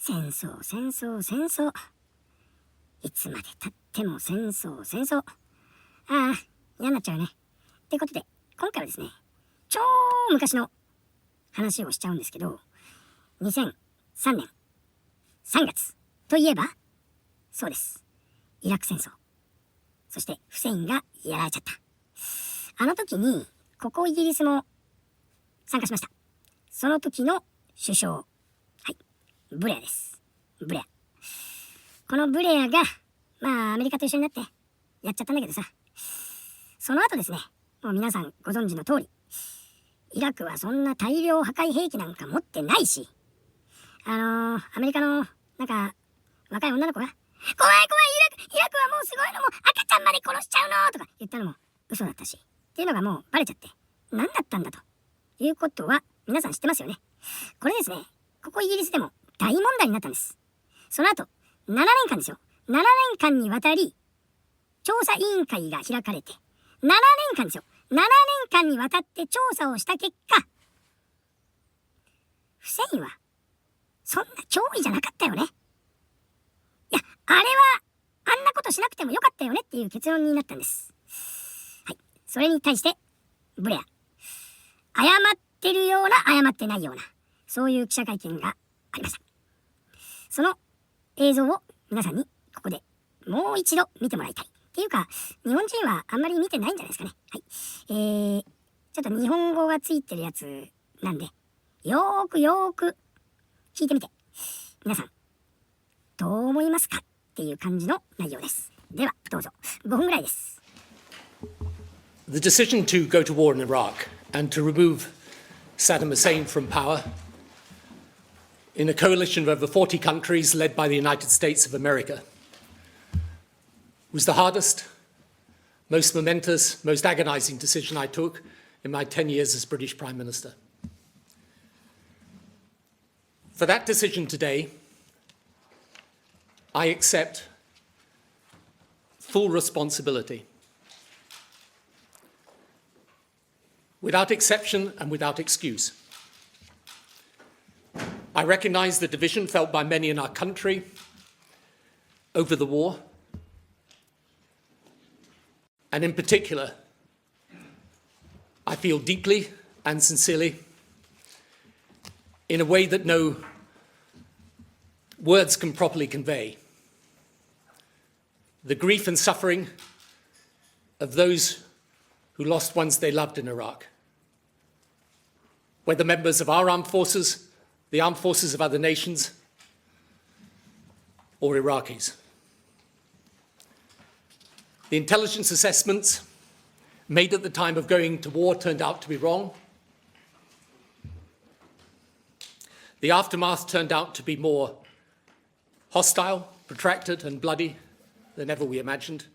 戦争、戦争、戦争。いつまで経っても戦争、戦争。ああ、嫌になっちゃうね。ってことで、今回はですね、超昔の話をしちゃうんですけど、2003年3月といえば、そうです。イラク戦争。そしてフセインがやられちゃった。あの時に、ここイギリスも参加しました。その時の首相。はい。ブレアです。ブレア。このブレアが、アメリカと一緒になってやっちゃったんだけどさ。その後ですね、もう皆さんご存知の通り、イラクはそんな大量破壊兵器なんか持ってないし、アメリカの、若い女の子が、怖い怖いイラクはもうすごいのも赤ちゃんまで殺しちゃうのとか言ったのも嘘だったし、っていうのがもうバレちゃって、何だったんだということは皆さん知ってますよね。これですね、ここイギリスでも大問題になったんです。その後、7年間ですよ。7年間にわたり、調査委員会が開かれて、7年間ですよ。7年間にわたって調査をした結果、フセインは、そんな脅威じゃなかったよね。いや、あれは、あんなことしなくてもよかったよねっていう結論になったんです。はい。それに対して、ブレア。謝ってるような、謝ってないような、そういう記者会見がありました。その映像を皆さんにここでもう一度見てもらいたい。っていうか、日本人はあんまり見てないんじゃないですかね。はい。ちょっと日本語がついてるやつなんで、よーく聞いてみて、皆さん、どう思いますかっていう感じの内容です。では、どうぞ。5分ぐらいです。The decision to go to war in Iraq and to remove Saddam Hussein from power in a coalition of over 40 countries led by the United States of America was the hardest, most momentous, most agonizing decision I took in my 10 years as British Prime Minister. For that decision today, I accept full responsibility. Without exception and without excuse. I recognize the division felt by many in our country over the war, and in particular, I feel deeply and sincerely, in a way that no words can properly convey, the grief and suffering of those who lost ones they loved in Iraq, whether members of our armed forces, the armed forces of other nations, or Iraqis. The intelligence assessments made at the time of going to war turned out to be wrong. The aftermath turned out to be more hostile, protracted, and bloody than ever we imagined.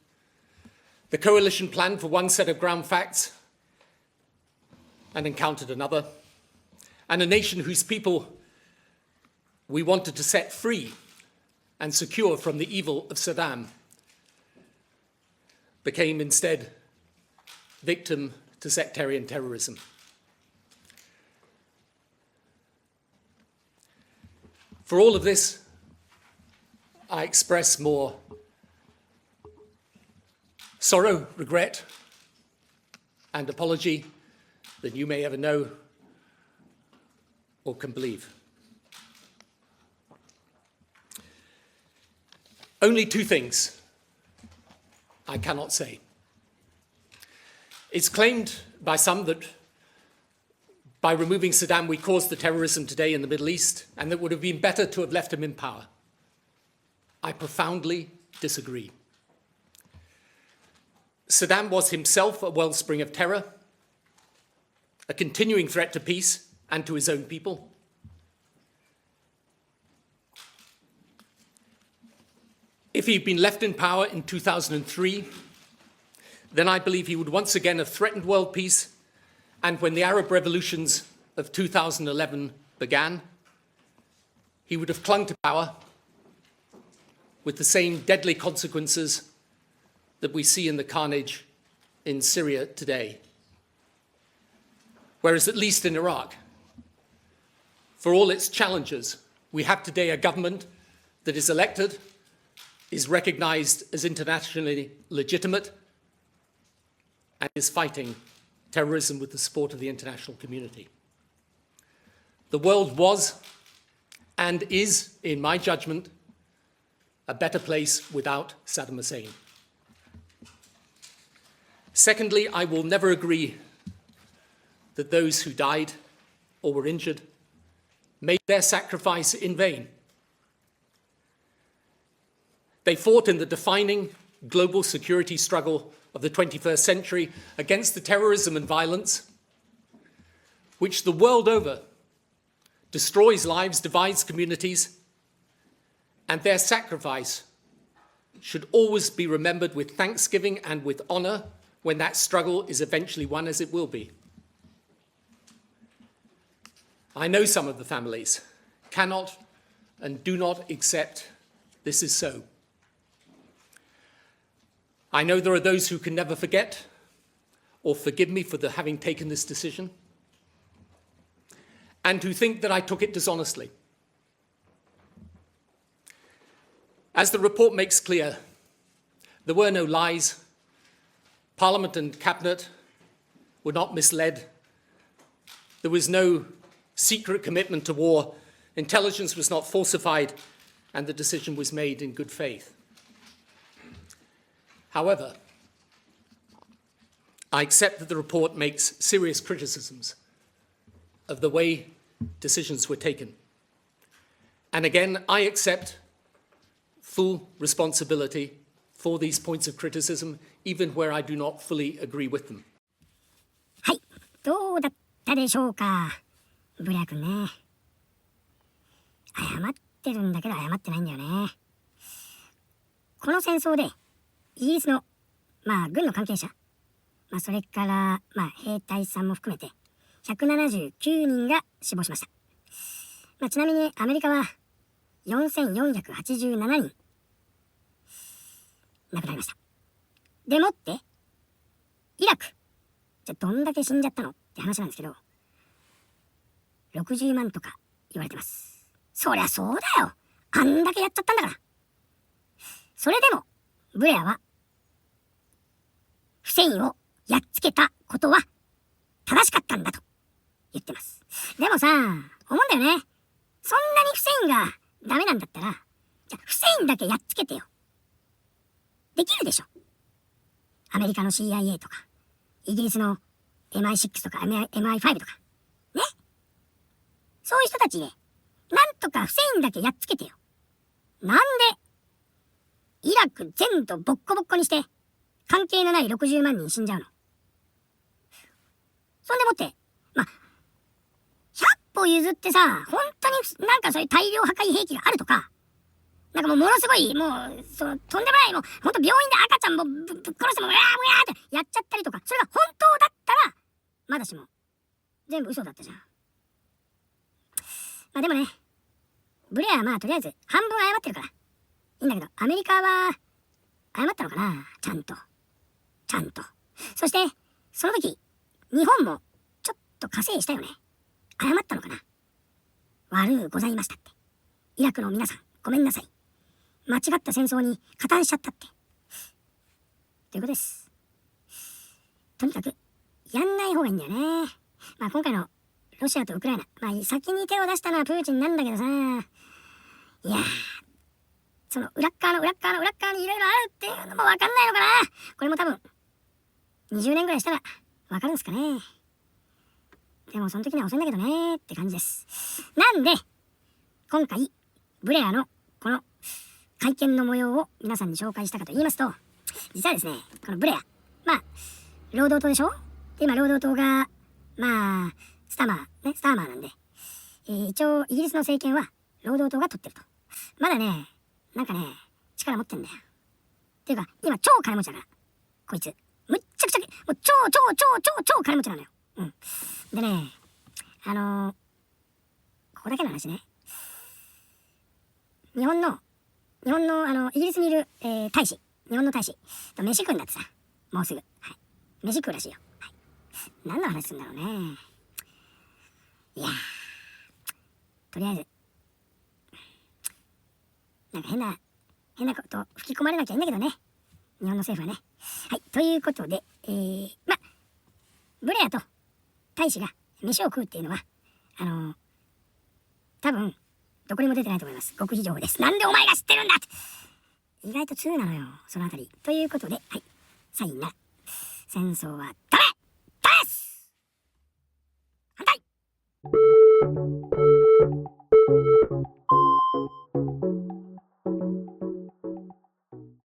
The coalition planned for one set of ground facts and encountered another. And a nation whose people we wanted to set free and secure from the evil of Saddam became instead victim to sectarian terrorism. For all of this, I express more sorrow, regret, and apology than you may ever know or can believe. Only two things I cannot say. It's claimed by some that by removing Saddam we caused the terrorism today in the Middle East and that it would have been better to have left him in power. I profoundly disagree. Saddam was himself a wellspring of terror, a continuing threat to peace and to his own people. If he'd been left in power in 2003, then I believe he would once again have threatened world peace, and when the Arab revolutions of 2011 began, he would have clung to power with the same deadly consequences that we see in the carnage in Syria today. Whereas at least in Iraq, for all its challenges, We have today a government that is elected, is recognized as internationally legitimate, and is fighting terrorism with the support of the international community. The world was and is, in my judgment, a better place without Saddam Hussein. Secondly, I will never agree that those who died or were injured made their sacrifice in vain. They fought in the defining global security struggle of the 21st century against the terrorism and violence, which the world over destroys lives, divides communities, and their sacrifice should always be remembered with thanksgiving and with honor when that struggle is eventually won, as it will be. I know some of the families cannot and do not accept this is so. I know there are those who can never forget or forgive me for having taken this decision, and who think that I took it dishonestly. As the report makes clear, there were no lies. Parliament and Cabinet were not misled. There was no secret commitment to war. Intelligence was not falsified, and the decision was made in good faith. However, I accept that the report makes serious criticisms of the way decisions were taken. And again, I accept full responsibility for these points of criticism, even where I do not fully agree with them. はい、どうだったでしょうか、ブレア君ね。謝ってるんだけど謝ってないんだよね。この戦争でイギリスの軍の関係者、それから兵隊さんも含めて179人が死亡しました。ちなみにアメリカは4487人亡くなりました。でもってイラク、じゃどんだけ死んじゃったのって話なんですけど、60万とか言われてます。そりゃそうだよ、あんだけやっちゃったんだから。それでもブレアはフセインをやっつけたことは正しかったんだと言ってます。でもさ、思うんだよね。そんなにフセインがダメなんだったら、じゃあフセインだけやっつけてよ。できるでしょ。アメリカの CIA とか、イギリスの MI6 とか MI5 とか。ね。そういう人たちで、なんとかフセインだけやっつけてよ。なんで、イラク全土ボッコボッコにして、関係のない60万人死んじゃうの。そんでもって、100歩譲ってさ、本当になんかそういう大量破壊兵器があるとか、なんかものすごい、とんでもない、ほんと病院で赤ちゃんもぶっ殺しても、うわーってやっちゃったりとか、それが本当だったら、まだしも、全部嘘だったじゃん。でもね、ブレアはとりあえず半分謝ってるから、いいんだけど、アメリカは、謝ったのかな、ちゃんと。そして、その時、日本も、ちょっと加勢したよね。謝ったのかな。悪うございましたって。イラクの皆さん、ごめんなさい。間違った戦争に加担しちゃったって。ということです。とにかく、やんない方がいいんだよね。今回のロシアとウクライナ。先に手を出したのはプーチンなんだけどさ。いやー、その裏っ側にいろいろあるっていうのもわかんないのかな。これも多分、20年ぐらいしたらわかるんですかね。でもその時には遅いんだけどねって感じです。なんで、今回、ブレアのこの会見の模様を皆さんに紹介したかと言いますと、実はですね、このブレア、労働党でしょ。で、今労働党が、スターマーなんで、一応イギリスの政権は労働党が取ってると。まだね、力持ってんだよ。っていうか、今超金持ちだから、こいつ。むっちゃくちゃ、もう超金持ちなのよ。でね、ここだけの話ね。日本のイギリスにいる、日本の大使と飯食うんだってさ、もうすぐ。はい。飯食うらしいよ。はい。何の話するんだろうね。いやー、とりあえず、なんか変なこと吹き込まれなきゃいいんだけどね。日本の政府はね。はい。ということで、ブレアと大使が飯を食うっていうのは、多分、どこにも出てないと思います。極秘情報です。なんでお前が知ってるんだって。意外と2なのよ、そのあたり。ということで、はい。サインが、戦争はダメです反対